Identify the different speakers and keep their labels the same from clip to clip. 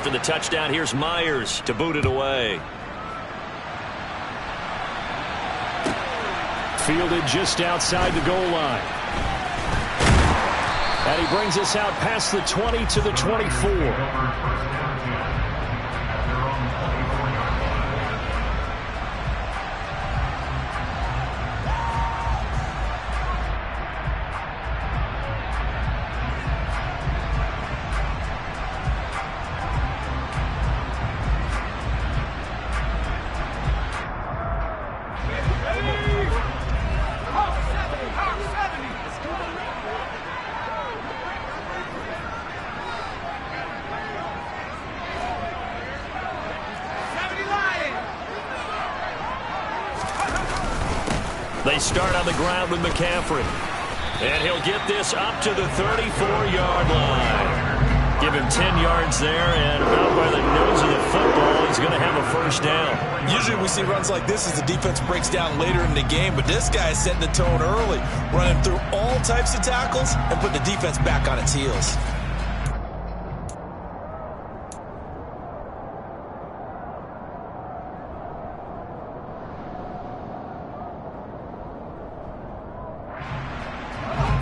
Speaker 1: After the touchdown, here's Myers to boot it away.
Speaker 2: Fielded just outside the goal line. And he brings us out past the 20 to the 24.
Speaker 1: They start on the ground with McCaffrey. And he'll get this up to the 34-yard line. Give him 10 yards there, and about by the nose of the football, he's going to have a first down.
Speaker 3: Usually we see runs like this as the defense breaks down later in the game, but this guy is setting the tone early, running through all types of tackles and putting the defense back on its heels.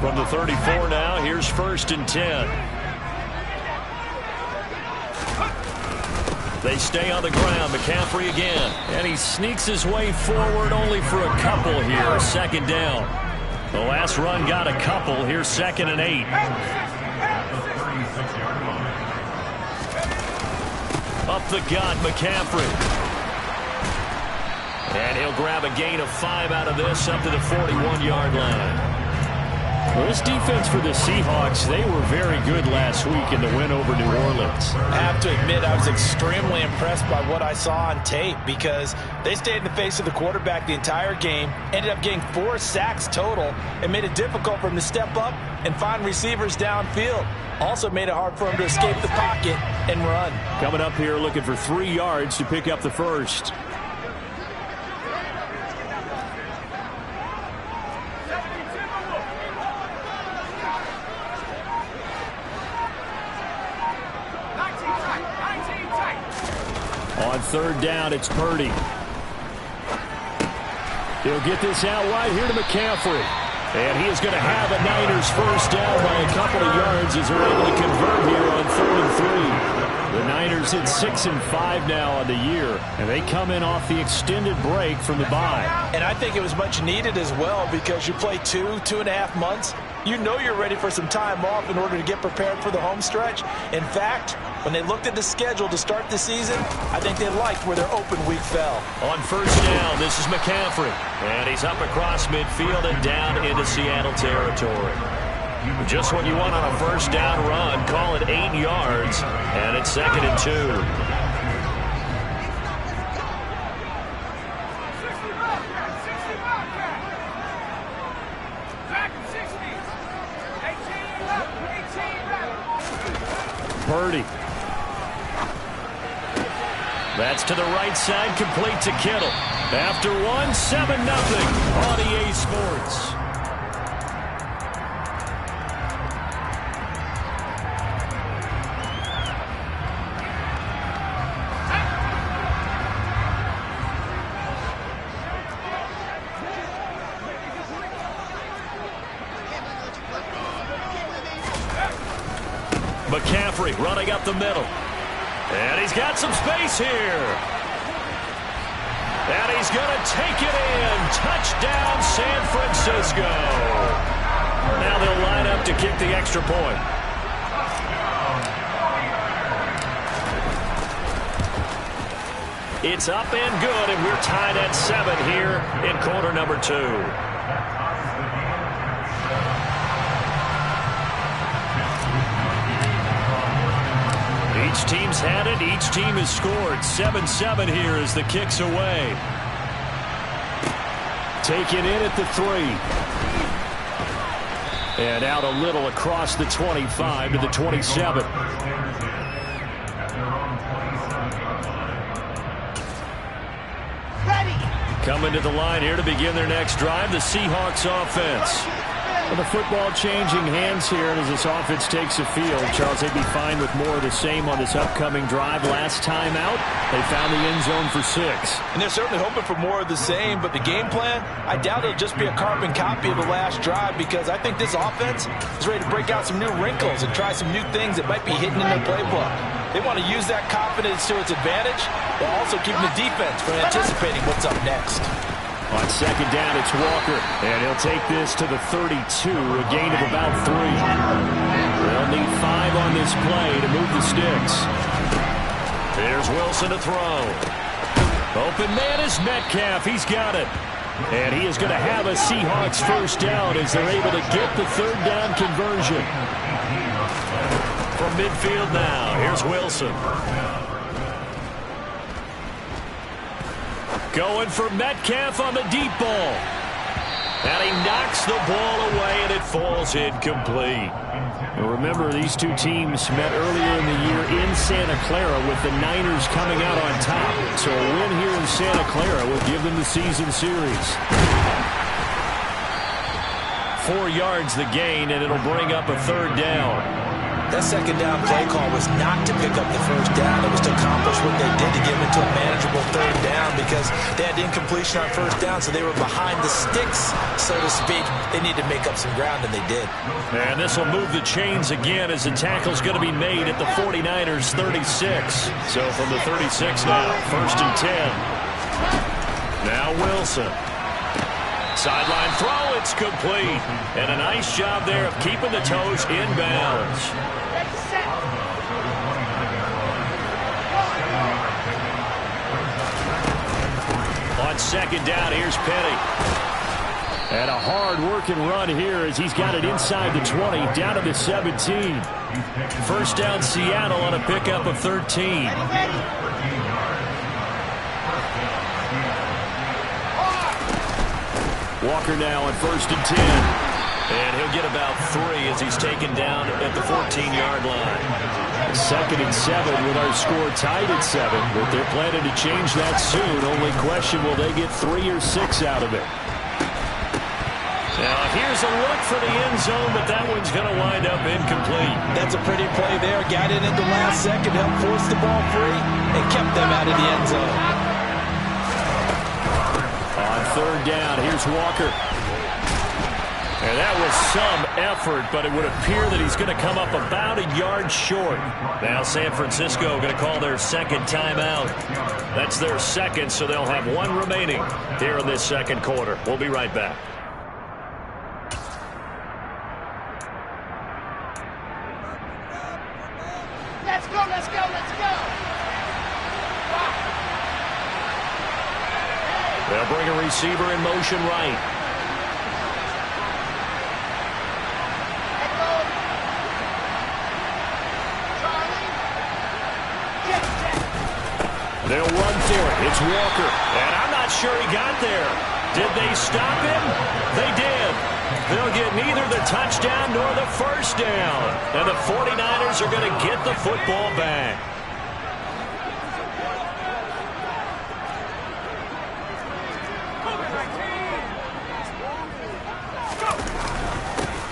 Speaker 1: From the 34 now, here's 1st and 10. They stay on the ground. McCaffrey again. And he sneaks his way forward only for a couple here. 2nd down. The last run got a couple. Here's 2nd and 8. Up the gut, McCaffrey. And he'll grab a gain of 5 out of this up to the 41-yard line.
Speaker 2: Well, this defense for the Seahawks, they were very good last week in the win over New Orleans.
Speaker 3: I have to admit, I was extremely impressed by what I saw on tape because they stayed in the face of the quarterback the entire game, ended up getting 4 sacks total, and made it difficult for him to step up and find receivers downfield. Also made it hard for him to escape the pocket and run.
Speaker 2: Coming up here looking for 3 yards to pick up the first. On 3rd down, it's Purdy. He'll get this out wide here to McCaffrey. And he is going to have a Niners first down by a couple of yards as they're able to convert here on 3rd and 3. The Niners hit 6 and 5 now on the year, and they come in off the extended break from the bye.
Speaker 3: And I think it was much needed as well because you play 2.5 months. You know you're ready for some time off in order to get prepared for the home stretch. In fact, when they looked at the schedule to start the season, I think they liked where their open week fell.
Speaker 1: On 1st down, this is McCaffrey. And he's up across midfield and down into Seattle territory. Just what you want on a 1st down run. Call it 8 yards, and it's 2nd and 2.
Speaker 2: Purdy.
Speaker 1: That's to the right side, complete to Kittle. After 1, 7-0 on EA Sports. McCaffrey running up the middle. And he's got some space here. And he's going to take it in. Touchdown, San Francisco. Now they'll line up to kick the extra point. It's up and good, and we're tied at 7 here in quarter number 2. Each team's had it. Each team has scored. 7-7 here as the kick's away.
Speaker 2: Taken in at the 3. And out a little across the 25 to the 27. Coming to the line here to begin their next drive, the Seahawks offense. Well, the football changing hands here, and as this offense takes the field, Charles, they'd be fine with more of the same on this upcoming drive. Last time out, they found the end zone for 6.
Speaker 3: And they're certainly hoping for more of the same, but the game plan, I doubt it'll just be a carbon copy of the last drive, because I think this offense is ready to break out some new wrinkles and try some new things that might be hidden in their playbook. They want to use that confidence to its advantage, while also keeping the defense from anticipating what's up next.
Speaker 2: On second down, it's Walker, and he'll take this to the 32, a gain of about 3. They'll need 5 on this play to move the sticks.
Speaker 1: Here's Wilson to throw.
Speaker 2: Open man is Metcalf. He's got it. And he is going to have a Seahawks first down as they're able to get the third down conversion.
Speaker 1: From midfield now, here's Wilson.
Speaker 2: Going for Metcalf on the deep ball.
Speaker 1: And he knocks the ball away, and it falls incomplete.
Speaker 2: And remember, these two teams met earlier in the year in Santa Clara with the Niners coming out on top. So a win here in Santa Clara will give them the season series.
Speaker 1: 4 yards the gain, and it'll bring up a third down.
Speaker 3: That second down play call was not to pick up the first down. It was to accomplish what they did to get into a manageable third down, because they had incompletion on first down, so they were behind the sticks, so to speak. They need to make up some ground, and they did.
Speaker 1: And this will move the chains again as the tackle's going to be made at the 49ers 36. So from the 36 now, 1st and 10. Now Wilson. Sideline throw, it's complete. And a nice job there of keeping the toes inbounds. On second down, here's Petty.
Speaker 2: And a hard-working run here as he's got it inside the 20, down to the 17.
Speaker 1: First down, Seattle on a pickup of 13.
Speaker 2: Walker now on 1st and 10.
Speaker 1: And he'll get about 3 as he's taken down at the 14-yard line.
Speaker 2: 2nd and 7 with our score tied at 7, but they're planning to change that soon. Only question, will they get 3 or 6 out of it?
Speaker 1: Now here's a look for the end zone, but that one's going to wind up incomplete.
Speaker 3: That's a pretty play there. Got it in the last second, helped force the ball free, and kept them out of the end zone.
Speaker 2: On 3rd down, here's Walker.
Speaker 1: And that was some effort, but it would appear that he's going to come up about a yard short. Now San Francisco going to call their second timeout. That's their second, so they'll have 1 remaining here in this second quarter. We'll be right back.
Speaker 4: Let's go, let's go, let's go!
Speaker 1: They'll bring a receiver in motion right. They'll run for it. It's Walker. And I'm not sure he got there. Did they stop him? They did. They'll get neither the touchdown nor the first down. And the 49ers are going to get the football back.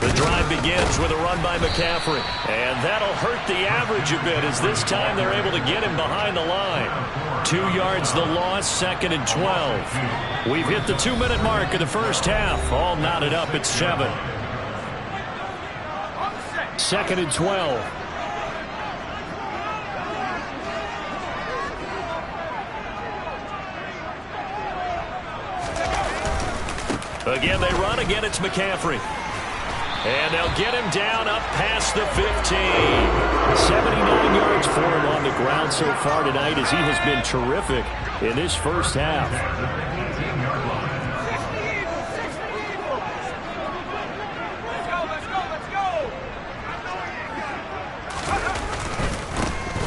Speaker 1: The drive begins with a run by McCaffrey. And that'll hurt the average a bit as this time they're able to get him behind the line. 2 yards the loss, 2nd and 12. We've hit the 2-minute mark of the first half. All knotted up at 7.
Speaker 2: 2nd and 12.
Speaker 1: Again, they run. Again, it's McCaffrey. And they'll get him down up past the 15.
Speaker 2: 79 yards for him on the ground so far tonight as he has been terrific in this first half.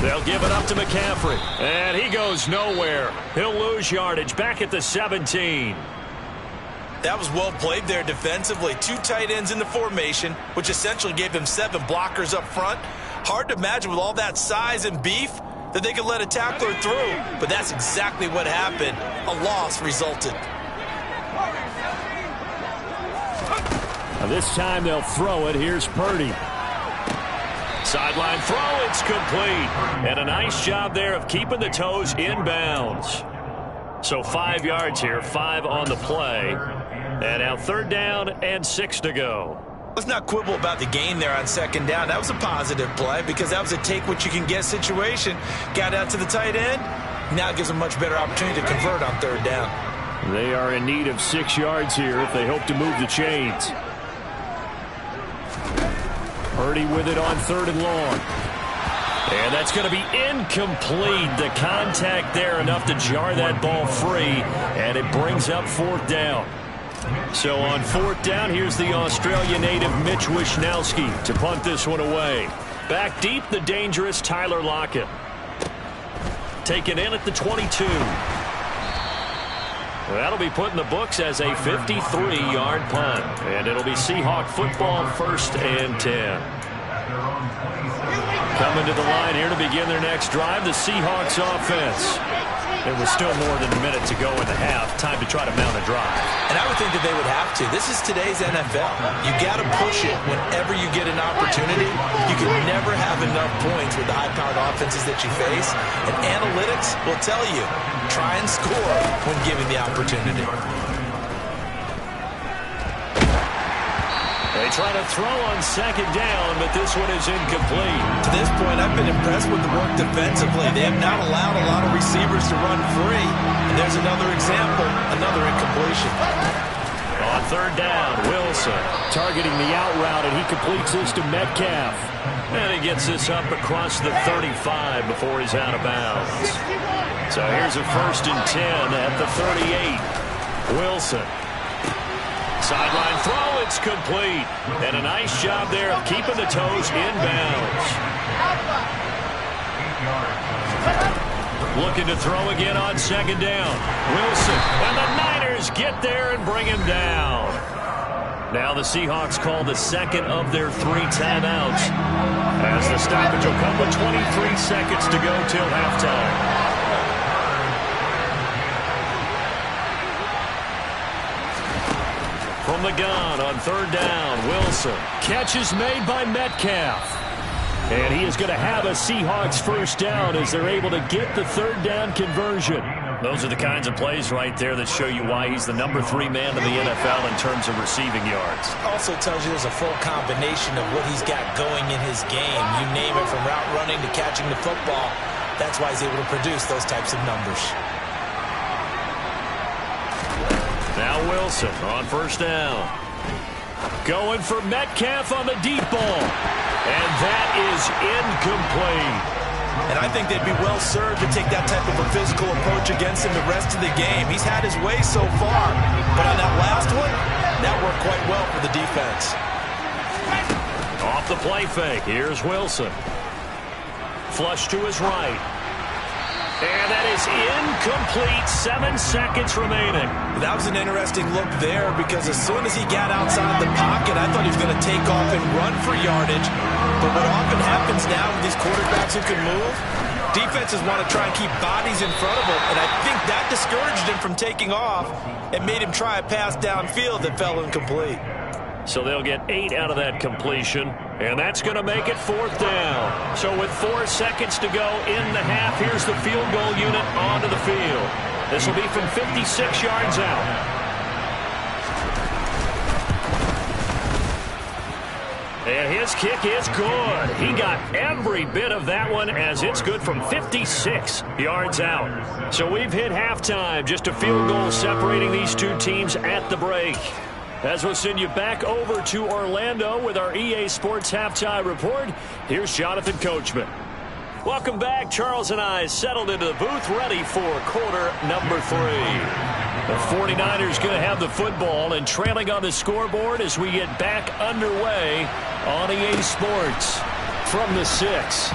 Speaker 1: They'll give it up to McCaffrey. And he goes nowhere. He'll lose yardage back at the 17.
Speaker 3: That was well played there defensively. 2 tight ends in the formation, which essentially gave him 7 blockers up front. Hard to imagine with all that size and beef that they could let a tackler through, but that's exactly what happened. A loss resulted.
Speaker 2: This time they'll throw it. Here's Purdy.
Speaker 1: Sideline throw, it's complete. And a nice job there of keeping the toes in bounds. So 5 yards here, 5 on the play. And now 3rd down and 6 to go.
Speaker 3: Let's not quibble about the gain there on 2nd down. That was a positive play because that was a take-what-you-can-get situation. Got out to the tight end. Now it gives them a much better opportunity to convert on 3rd down.
Speaker 2: They are in need of 6 yards here if they hope to move the chains. Purdy with it on 3rd and long. And that's going to be incomplete. The contact there enough to jar that ball free. And it brings up 4th down. So on 4th down, here's the Australia native Mitch Wishnowsky to punt this one away. Back deep, the dangerous Tyler Lockett. Taken in at the 22. That'll be put in the books as a 53-yard punt. And it'll be Seahawk football, 1st and 10. Coming to the line here to begin their next drive, the Seahawks offense. There was still more than a minute to go in the half. Time to try to mount a drive.
Speaker 3: And I would think that they would have to. This is today's NFL. You got to push it whenever you get an opportunity. You can never have enough points with the high-powered offenses that you face. And analytics will tell you, try and score when given the opportunity.
Speaker 1: They try to throw on 2nd down, but this one is incomplete.
Speaker 3: To this point, I've been impressed with the work defensively. They have not allowed a lot of receivers to run free. And there's another example, another incompletion.
Speaker 1: On 3rd down, Wilson
Speaker 2: Targeting the out route, and he completes this to Metcalf.
Speaker 1: And he gets this up across the 35 before he's out of bounds. So here's a 1st and 10 at the 38. Wilson. Sideline throw, it's complete. And a nice job there of keeping the toes in bounds. Looking to throw again on 2nd down. Wilson, and the Niners get there and bring him down. Now the Seahawks call the 2nd of their 3 timeouts, as the stoppage will come with 23 seconds to go till halftime. From the gun on 3rd down, Wilson.
Speaker 2: Catch is made by Metcalf. And he is going to have a Seahawks 1st down as they're able to get the 3rd down conversion.
Speaker 1: Those are the kinds of plays right there that show you why he's the number 3 man in the NFL in terms of receiving yards.
Speaker 3: Also tells you there's a full combination of what he's got going in his game. You name it, from route running to catching the football. That's why he's able to produce those types of numbers.
Speaker 1: Now Wilson on 1st down.
Speaker 2: Going for Metcalf on the deep ball.
Speaker 1: And that is incomplete.
Speaker 3: And I think they'd be well served to take that type of a physical approach against him the rest of the game. He's had his way so far. But on that last one, that worked quite well for the defense.
Speaker 1: Off the play fake, here's Wilson. Flush to his right. And that is incomplete. 7 seconds remaining.
Speaker 3: That was an interesting look there, because as soon as he got outside the pocket, I thought he was going to take off and run for yardage. But what often happens now with these quarterbacks who can move, defenses want to try and keep bodies in front of him. And I think that discouraged him from taking off and made him try a pass downfield that fell incomplete.
Speaker 1: So they'll get 8 out of that completion, and that's going to make it 4th down. So with 4 seconds to go in the half, here's the field goal unit onto the field. This will be from 56 yards out. And his kick is good. He got every bit of that one, as it's good from 56 yards out. So we've hit halftime. Just a field goal separating these two teams at the break. As we'll send you back over to Orlando with our EA Sports Halftime Report, here's Jonathan Coachman. Welcome back. Charles and I settled into the booth, ready for quarter number 3. The 49ers going to have the football and trailing on the scoreboard as we get back underway on EA Sports from the 6.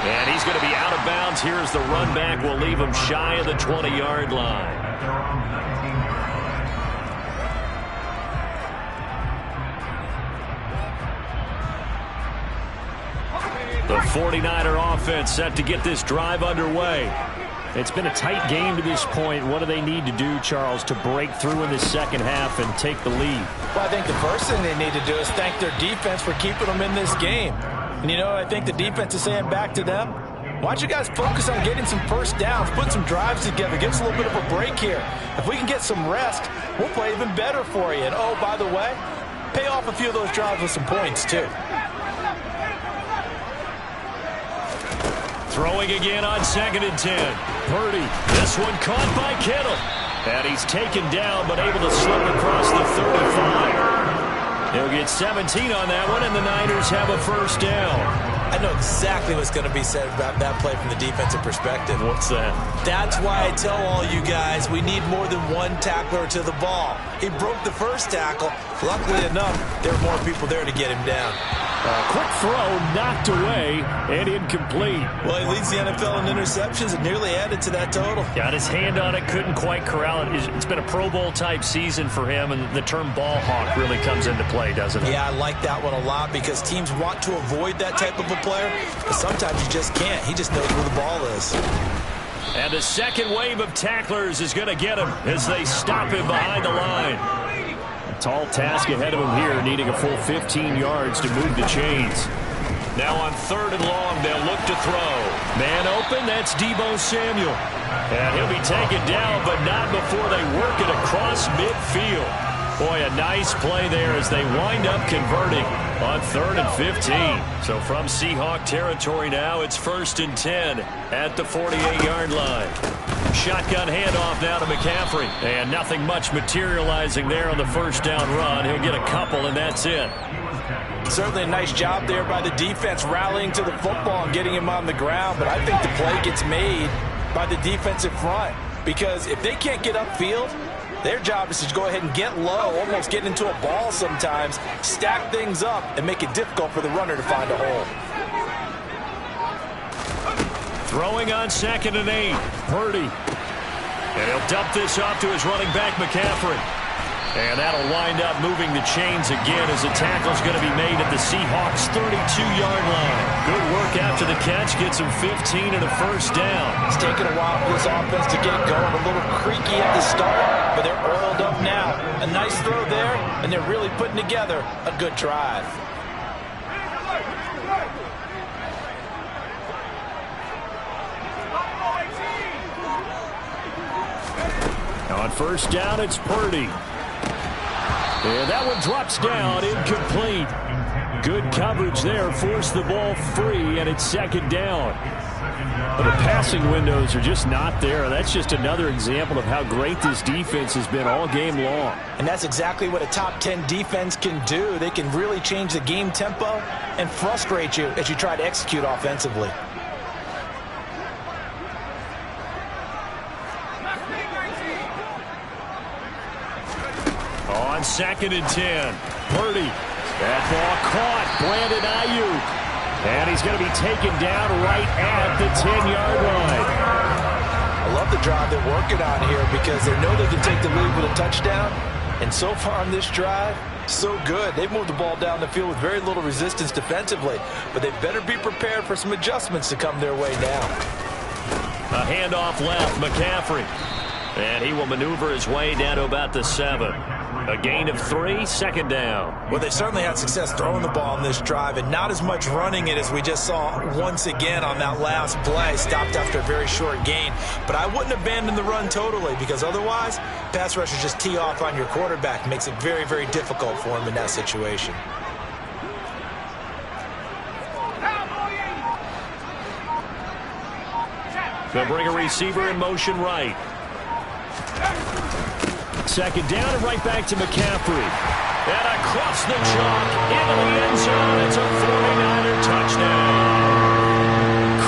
Speaker 1: And he's going to be out of bounds. Here's the run back. Will leave him shy of the 20-yard line. The 49er offense set to get this drive underway.
Speaker 2: It's been a tight game to this point. What do they need to do, Charles, to break through in the second half and take the lead?
Speaker 3: Well, I think the first thing they need to do is thank their defense for keeping them in this game. And, you know, I think the defense is saying back to them, why don't you guys focus on getting some first downs, put some drives together, give us a little bit of a break here. If we can get some rest, we'll play even better for you. And, oh, by the way, pay off a few of those drives with some points, too.
Speaker 1: Throwing again on 2nd and 10. Purdy. This one caught by Kittle. And he's taken down, but able to slip across the 35. He'll get 17 on that one, and the Niners have a first down.
Speaker 3: I know exactly what's going to be said about that play from the defensive perspective.
Speaker 1: What's that?
Speaker 3: That's why I tell all you guys we need more than one tackler to the ball. He broke the first tackle. Luckily enough, there were more people there to get him down.
Speaker 2: Quick throw, knocked away, and incomplete.
Speaker 3: Well, he leads the NFL in interceptions and nearly added to that total.
Speaker 1: Got his hand on it, couldn't quite corral it. It's been a Pro Bowl-type season for him, and the term ball hawk really comes into play, doesn't it?
Speaker 3: Yeah, I like that one a lot because teams want to avoid that type of a player, but sometimes you just can't. He just knows where the ball is.
Speaker 1: And the second wave of tacklers is going to get him as they stop him behind the line.
Speaker 2: Tall task ahead of him here, needing a full 15 yards to move the chains.
Speaker 1: Now on 3rd and long, they'll look to throw. Man open, that's Deebo Samuel. And he'll be taken down, but not before they work it across midfield. Boy, a nice play there as they wind up converting on 3rd and 15. So from Seahawk territory now, it's 1st and 10 at the 48-yard line. Shotgun handoff now to McCaffrey. And nothing much materializing there on the first down run. He'll get a couple, and that's it.
Speaker 3: Certainly a nice job there by the defense rallying to the football and getting him on the ground. But I think the play gets made by the defensive front. Because if they can't get upfield, their job is to go ahead and get low, almost get into a ball sometimes, stack things up, and make it difficult for the runner to find a hole.
Speaker 1: Throwing on 2nd and 8. Purdy. And he'll dump this off to his running back, McCaffrey. And that'll wind up moving the chains again as the tackle's going to be made at the Seahawks' 32-yard line. Good work after the catch. Gets him 15 and a first down.
Speaker 3: It's taken a while for this offense to get going. A little creaky at the start, but they're oiled up now. A nice throw there, and they're really putting together a good drive.
Speaker 2: On first down, it's Purdy. And that one drops down, incomplete. Good coverage there, forced the ball free, and it's 2nd down. But the passing windows are just not there. That's just another example of how great this defense has been all game long.
Speaker 3: And that's exactly what a top 10 defense can do. They can really change the game tempo and frustrate you as you try to execute offensively.
Speaker 1: On 2nd and 10. Purdy. That ball caught. Brandon Ayuk. And he's going to be taken down right at the 10-yard line.
Speaker 3: I love the drive they're working on here because they know they can take the lead with a touchdown. And so far on this drive, so good. They've moved the ball down the field with very little resistance defensively. But they better be prepared for some adjustments to come their way now.
Speaker 1: A handoff left. McCaffrey. And he will maneuver his way down to about the 7. A gain of 3, 2nd down.
Speaker 3: Well, they certainly had success throwing the ball in this drive and not as much running it as we just saw once again on that last play. Stopped after a very short gain. But I wouldn't abandon the run totally because otherwise, pass rushers just tee off on your quarterback. Makes it very, very difficult for him in that situation.
Speaker 1: They'll bring a receiver in motion right.
Speaker 2: 2nd down and right back to McCaffrey.
Speaker 1: And across the chalk into the end zone. It's a 49er touchdown.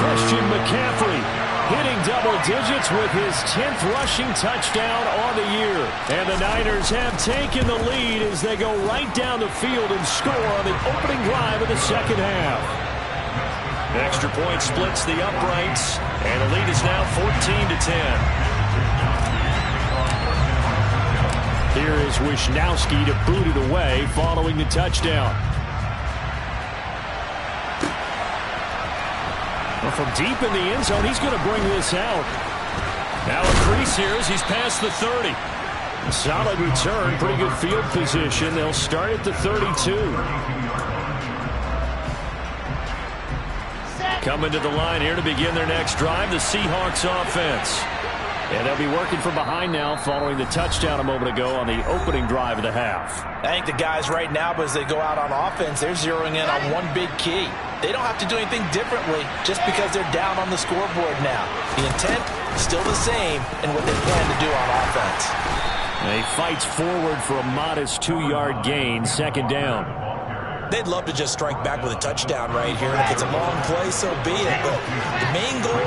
Speaker 2: Christian McCaffrey hitting double digits with his 10th rushing touchdown on the year. And the Niners have taken the lead as they go right down the field and score on the opening drive of the second half.
Speaker 1: Extra point splits the uprights, and the lead is now 14-10.
Speaker 2: Here is Wisnowski to boot it away following the touchdown. Well, from deep in the end zone, he's going to bring this out.
Speaker 1: Now a crease here as he's past the 30.
Speaker 2: Solid return, pretty good field position. They'll start at the 32.
Speaker 1: Coming to the line here to begin their next drive, the Seahawks offense.
Speaker 2: And they'll be working from behind now following the touchdown a moment ago on the opening drive of the half.
Speaker 3: I think the guys right now, as they go out on offense, they're zeroing in on one big key. They don't have to do anything differently just because they're down on the scoreboard now. The intent still the same in what they plan to do on offense.
Speaker 2: And he fights forward for a modest 2-yard gain, second down.
Speaker 3: They'd love to just strike back with a touchdown right here. And if it's a long play, so be it. But the main goal,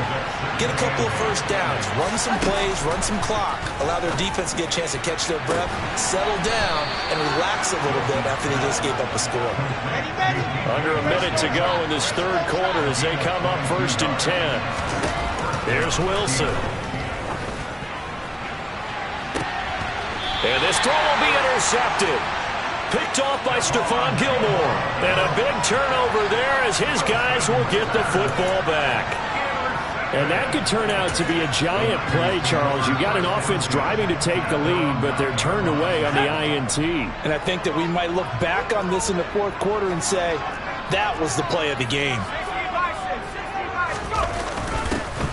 Speaker 3: get a couple of first downs, run some plays, run some clock, allow their defense to get a chance to catch their breath, settle down, and relax a little bit after they just gave up a score.
Speaker 1: Under a minute to go in this third quarter as they come up 1st and 10. Here's Wilson. And this throw will be intercepted. Picked off by Stephon Gilmore. And a big turnover there as his guys will get the football back.
Speaker 2: And that could turn out to be a giant play, Charles. You got an offense driving to take the lead, but they're turned away on the INT.
Speaker 3: And I think that we might look back on this in the fourth quarter and say, that was the play of the game.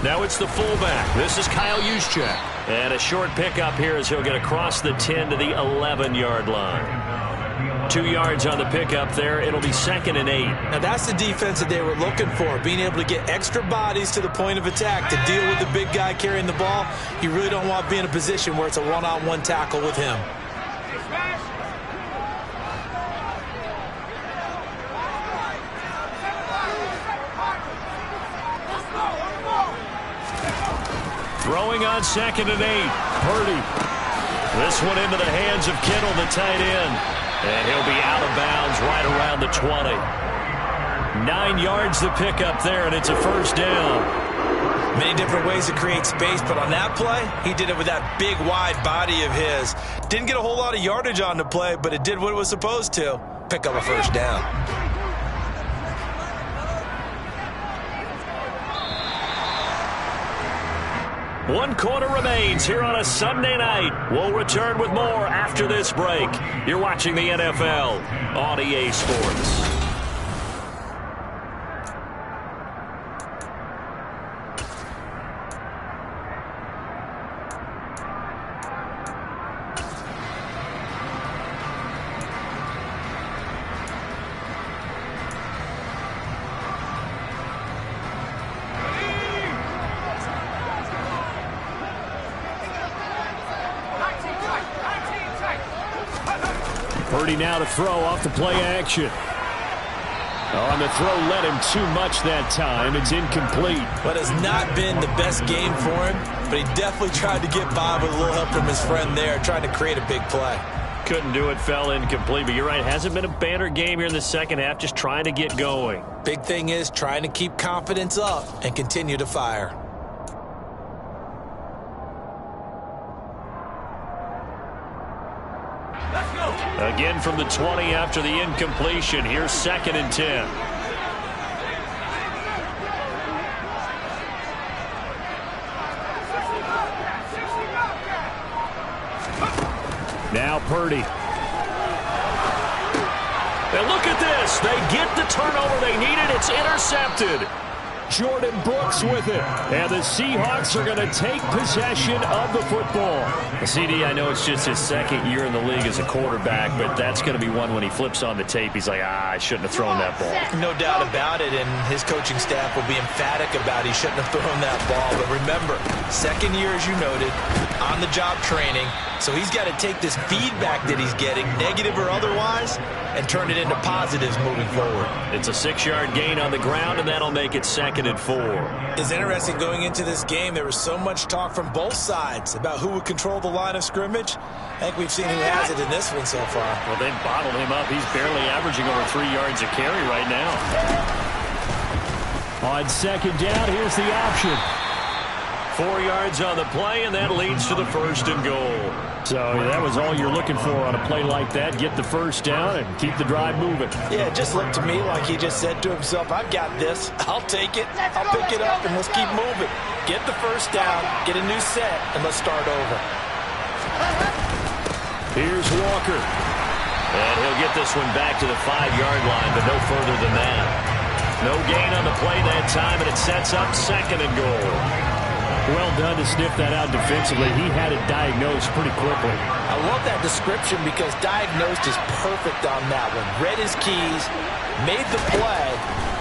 Speaker 1: Now it's the fullback. This is Kyle Juszczyk. And a short pickup here as he'll get across the 10 to the 11-yard line. 2 yards on the pickup there. It'll be 2nd and 8.
Speaker 3: Now that's the defense that they were looking for, being able to get extra bodies to the point of attack to deal with the big guy carrying the ball. You really don't want to be in a position where it's a one-on-one tackle with him.
Speaker 1: Throwing on 2nd and 8. Purdy. This one into the hands of Kittle, the tight end. And he'll be out of bounds right around the 20. 9 yards to pick up there, and it's a first down.
Speaker 3: Many different ways to create space, but on that play, he did it with that big, wide body of his. Didn't get a whole lot of yardage on the play, but it did what it was supposed to. Pick up a first down.
Speaker 1: One quarter remains here on a Sunday night. We'll return with more after this break. You're watching the NFL on EA Sports.
Speaker 2: Purdy now to throw off the play action. On the throw led him too much that time. It's incomplete.
Speaker 3: But has not been the best game for him, but he definitely tried to get by with a little help from his friend there, trying to create a big play.
Speaker 1: Couldn't do it, fell incomplete. But you're right, hasn't been a banner game here in the second half, just trying to get going.
Speaker 3: Big thing is trying to keep confidence up and continue to fire.
Speaker 1: Again from the 20 after the incompletion. Here's 2nd and 10.
Speaker 2: Now Purdy.
Speaker 1: And look at this. They get the turnover they needed. It's intercepted.
Speaker 2: Jordan Brooks with it. And the Seahawks are going to take possession of the football.
Speaker 1: CD, I know it's just his second year in the league as a quarterback, but that's going to be one when he flips on the tape. He's like, I shouldn't have thrown that ball.
Speaker 3: No doubt about it, and his coaching staff will be emphatic about he shouldn't have thrown that ball. But remember, second year, as you noted, on-the-job training. So he's got to take this feedback that he's getting, negative or otherwise, and turn it into positives moving forward.
Speaker 1: It's a 6-yard gain on the ground, and that'll make it 2nd and 4.
Speaker 3: It's interesting going into this game. There was so much talk from both sides about who would control the line of scrimmage. I think we've seen who has it in this one so far.
Speaker 1: Well, they've bottled him up. He's barely averaging over 3 yards a carry right now.
Speaker 2: On 2nd down, here's the option.
Speaker 1: 4 yards on the play, and that leads to the 1st and goal.
Speaker 2: So that was all you're looking for on a play like that. Get the first down and keep the drive moving.
Speaker 3: Yeah, it just looked to me like he just said to himself, I've got this. I'll take it. I'll pick it up, and let's keep moving. Get the first down, get a new set, and let's start over.
Speaker 2: Here's Walker.
Speaker 1: And he'll get this one back to the 5-yard line, but no further than that. No gain on the play that time, and it sets up 2nd and goal.
Speaker 2: Well done to sniff that out defensively. He had it diagnosed pretty quickly.
Speaker 3: I love that description because diagnosed is perfect on that one. Read his keys, made the play,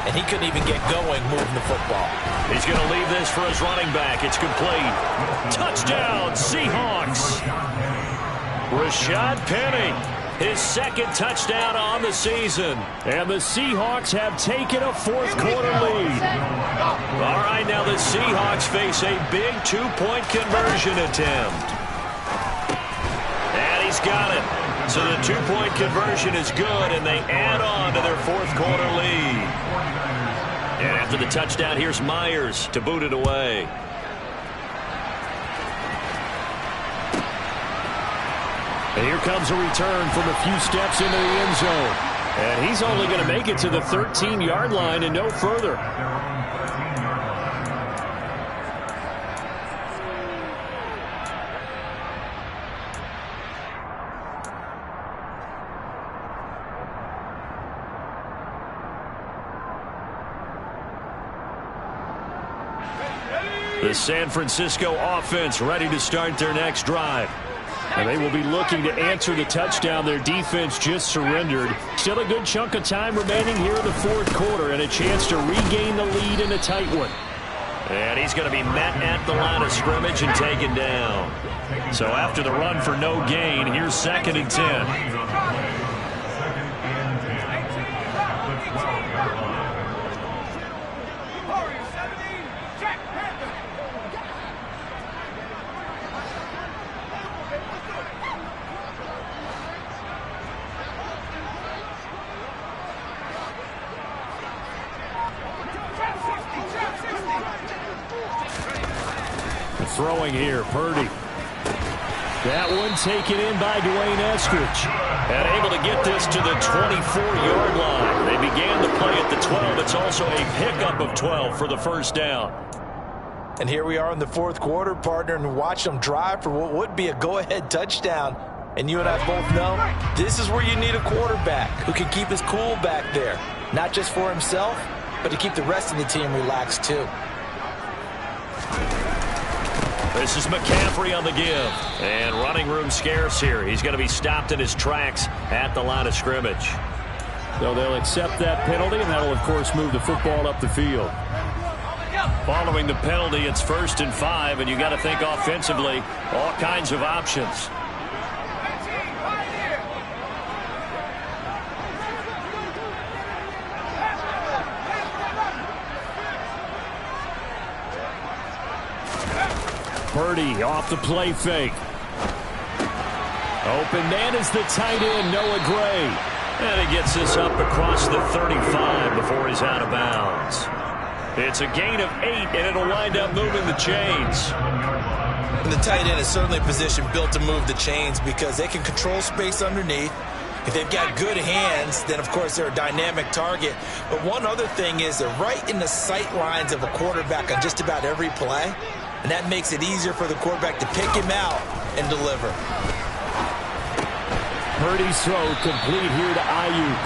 Speaker 3: and he couldn't even get going moving the football.
Speaker 1: He's going to leave this for his running back. It's complete. Touchdown, Seahawks. Rashad Penny, his 2nd touchdown on the season.
Speaker 2: And the Seahawks have taken a 4th-quarter lead.
Speaker 1: All right, now the Seahawks face a big 2-point conversion attempt. And he's got it. So the 2-point conversion is good, and they add on to their 4th-quarter lead. And after the touchdown, here's Myers to boot it away.
Speaker 2: And here comes a return from a few steps into the end zone. And he's only going to make it to the 13-yard line and no further.
Speaker 1: The San Francisco offense ready to start their next drive.
Speaker 2: And they will be looking to answer the touchdown their defense just surrendered. Still a good chunk of time remaining here in the 4th quarter and a chance to regain the lead in a tight one.
Speaker 1: And he's going to be met at the line of scrimmage and taken down. So after the run for no gain, here's 2nd and 10.
Speaker 2: Throwing here, Purdy. That one taken in by Dwayne Eskridge.
Speaker 1: And able to get this to the 24-yard line. They began the play at the 12. It's also a pickup of 12 for the 1st down.
Speaker 3: And here we are in the 4th quarter, partner, and watch them drive for what would be a go-ahead touchdown. And you and I both know this is where you need a quarterback who can keep his cool back there. Not just for himself, but to keep the rest of the team relaxed too.
Speaker 1: This is McCaffrey on the give. And running room scarce here. He's going to be stopped in his tracks at the line of scrimmage.
Speaker 2: So they'll accept that penalty, and that will, of course, move the football up the field.
Speaker 1: Following the penalty, it's 1st and 5, and you got to think offensively, all kinds of options.
Speaker 2: Purdy off the play fake. Open man is the tight end, Noah Gray.
Speaker 1: And he gets this up across the 35 before he's out of bounds. It's a gain of 8, and it'll wind up moving the chains.
Speaker 3: And the tight end is certainly a position built to move the chains because they can control space underneath. If they've got good hands, then, of course, they're a dynamic target. But one other thing is they're right in the sight lines of a quarterback on just about every play. And that makes it easier for the quarterback to pick him out and deliver.
Speaker 2: Purdy's throw complete here to Ayuk.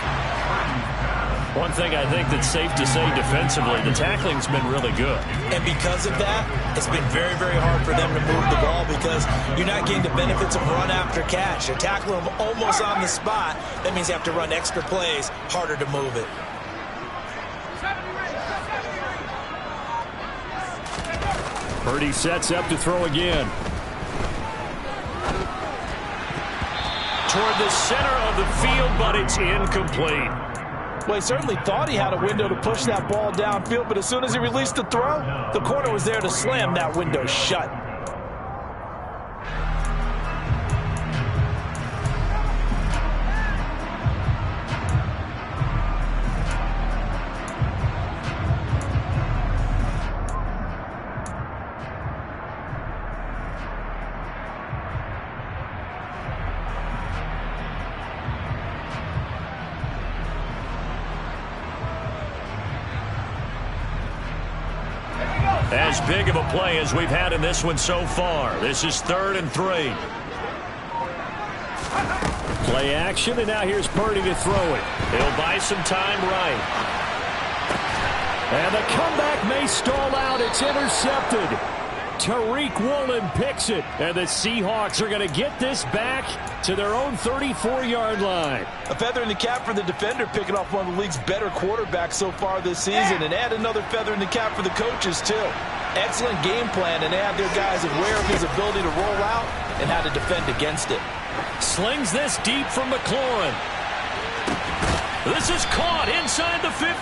Speaker 1: One thing I think that's safe to say defensively, the tackling's been really good.
Speaker 3: And because of that, it's been very, very hard for them to move the ball because you're not getting the benefits of run after catch. You're tackling them almost on the spot. That means you have to run extra plays, harder to move it.
Speaker 2: Purdy sets up to throw again.
Speaker 1: Toward the center of the field, but it's incomplete.
Speaker 3: Well, he certainly thought he had a window to push that ball downfield, but as soon as he released the throw, the corner was there to slam that window shut.
Speaker 1: As big of a play as we've had in this one so far. This is 3rd and 3.
Speaker 2: Play action, and now here's Purdy to throw it.
Speaker 1: He'll buy some time right.
Speaker 2: And the comeback may stall out. It's intercepted. Tariq Woolen picks it. And the Seahawks are going to get this back to their own 34-yard line.
Speaker 3: A feather in the cap for the defender, picking off one of the league's better quarterbacks so far this season. And add another feather in the cap for the coaches, too. Excellent game plan, and they have their guys aware of his ability to roll out and how to defend against it.
Speaker 1: Slings this deep from McLaurin. This is caught inside the 15.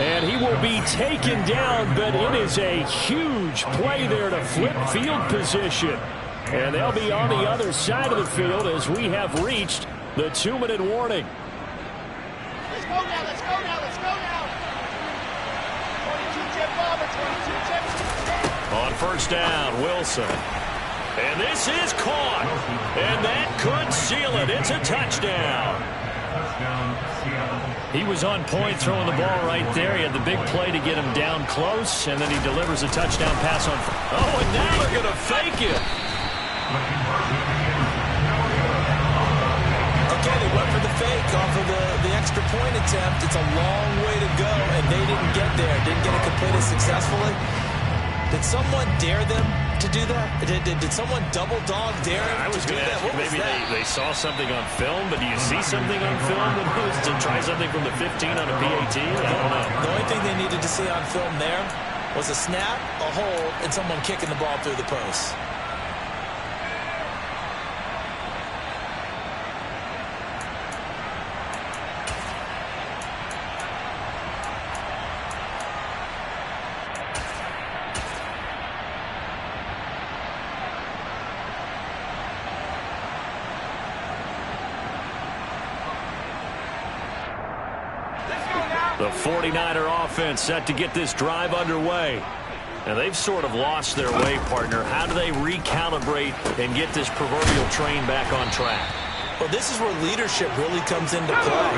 Speaker 2: And he will be taken down, but it is a huge play there to flip field position. And they'll be on the other side of the field as we have reached the 2-minute warning.
Speaker 4: Let's go now, let's go now, let's go now. 22 Jim Bomber, 22 Jim.
Speaker 1: On first down, Wilson. And this is caught. And that could seal it. It's a touchdown. He was on point throwing the ball right there. He had the big play to get him down close, and then he delivers a touchdown pass on. Oh, and now they're going to fake it.
Speaker 3: Okay, they went for the fake off of the extra point attempt. It's a long way to go, and they didn't get there. Didn't get it completed successfully. Did someone dare them to do that? Did someone double dog dare them
Speaker 1: I was going to ask you, maybe they saw something on film, but do you see something on film that was to try something from the 15 on a PAT? I don't know.
Speaker 3: The only thing they needed to see on film there was a snap, a hold, and someone kicking the ball through the post.
Speaker 1: The 49er offense set to get this drive underway. And they've sort of lost their way, partner. How do they recalibrate and get this proverbial train back on track?
Speaker 3: Well, this is where leadership really comes into play.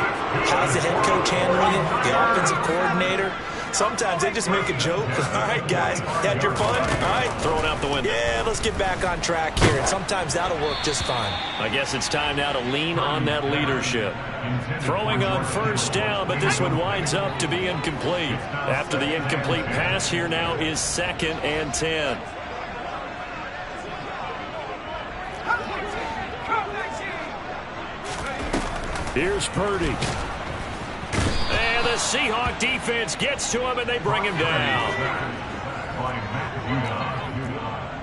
Speaker 3: How's the head coach handling it? The offensive coordinator? Sometimes they just make a joke. All right, guys, had your fun? All right.
Speaker 1: Throw it out the window.
Speaker 3: Yeah, let's get back on track here. And sometimes that'll work just fine.
Speaker 1: I guess it's time now to lean on that leadership. Throwing on first down, but this one winds up to be incomplete. After the incomplete pass, here now is 2nd and 10.
Speaker 2: Here's Purdy.
Speaker 1: And the Seahawk defense gets to him, and they bring him down.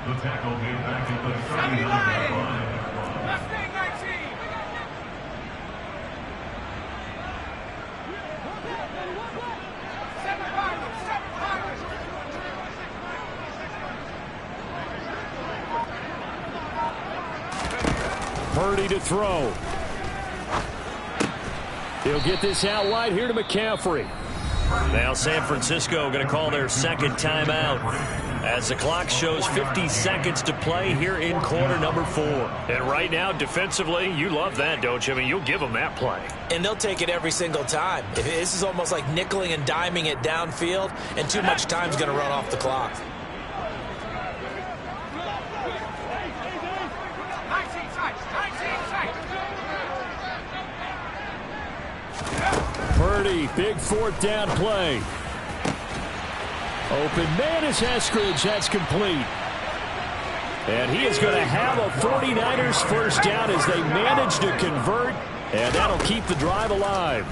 Speaker 5: The tackle made back at the 39 line.
Speaker 2: Purdy to throw. He'll get this out wide here to McCaffrey.
Speaker 1: Now San Francisco going to call their second timeout as the clock shows 50 seconds to play here in quarter number 4. And right now, defensively, you love that, don't you? I mean, you'll give them that play.
Speaker 3: And they'll take it every single time. This is almost like nickeling and diming it downfield, and too much time's going to run off the clock.
Speaker 2: Purdy, big 4th down play. Open man is Eskridge. That's complete. And he is going to have a 49ers first down as they manage to convert, and that'll keep the drive alive.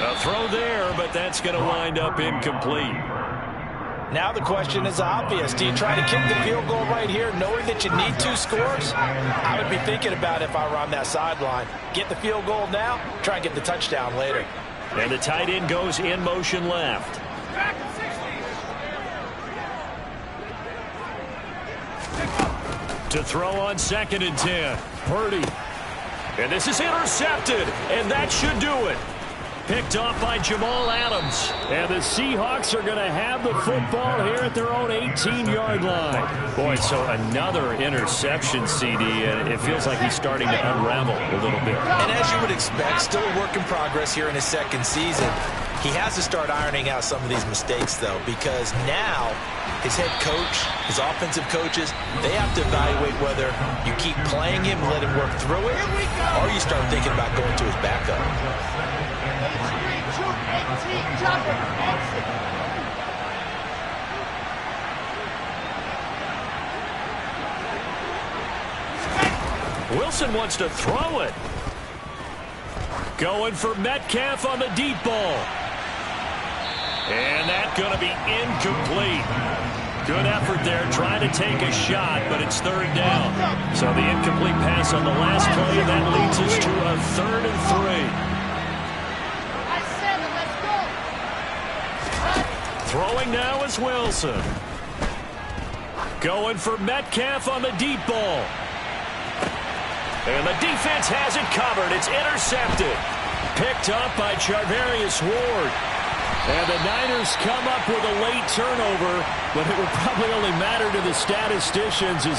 Speaker 1: A throw there, but that's going to wind up incomplete.
Speaker 3: Now the question is obvious. Do you try to kick the field goal right here knowing that you need 2 scores? I would be thinking about it if I were on that sideline. Get the field goal now, try and get the touchdown later.
Speaker 1: And the tight end goes in motion left. To throw on 2nd and 10.
Speaker 2: Purdy.
Speaker 1: And this is intercepted, and that should do it. picked off by Jamal Adams.
Speaker 2: And the Seahawks are going to have the football here at their own 18-yard line.
Speaker 1: Boy, so another interception, CD, and it feels like he's starting to unravel a little bit.
Speaker 3: And as you would expect, still a work in progress here in his second season. He has to start ironing out some of these mistakes, though, because now his head coach, his offensive coaches, they have to evaluate whether you keep playing him and let him work through it, or you start thinking about going to his backup.
Speaker 4: 18, jumper, exit.
Speaker 1: Wilson wants to throw it.
Speaker 2: Going for Metcalf on the deep ball.
Speaker 1: And that's going to be incomplete. Good effort there, trying to take a shot, but it's third down. So the incomplete pass on the last play, and that leads us to a 3rd and 3. Throwing now is Wilson. Going for Metcalf on the deep ball. And the defense has it covered. It's intercepted. Picked up by Charvarius Ward.
Speaker 2: And the Niners come up with a late turnover, but it would probably only matter to the statisticians as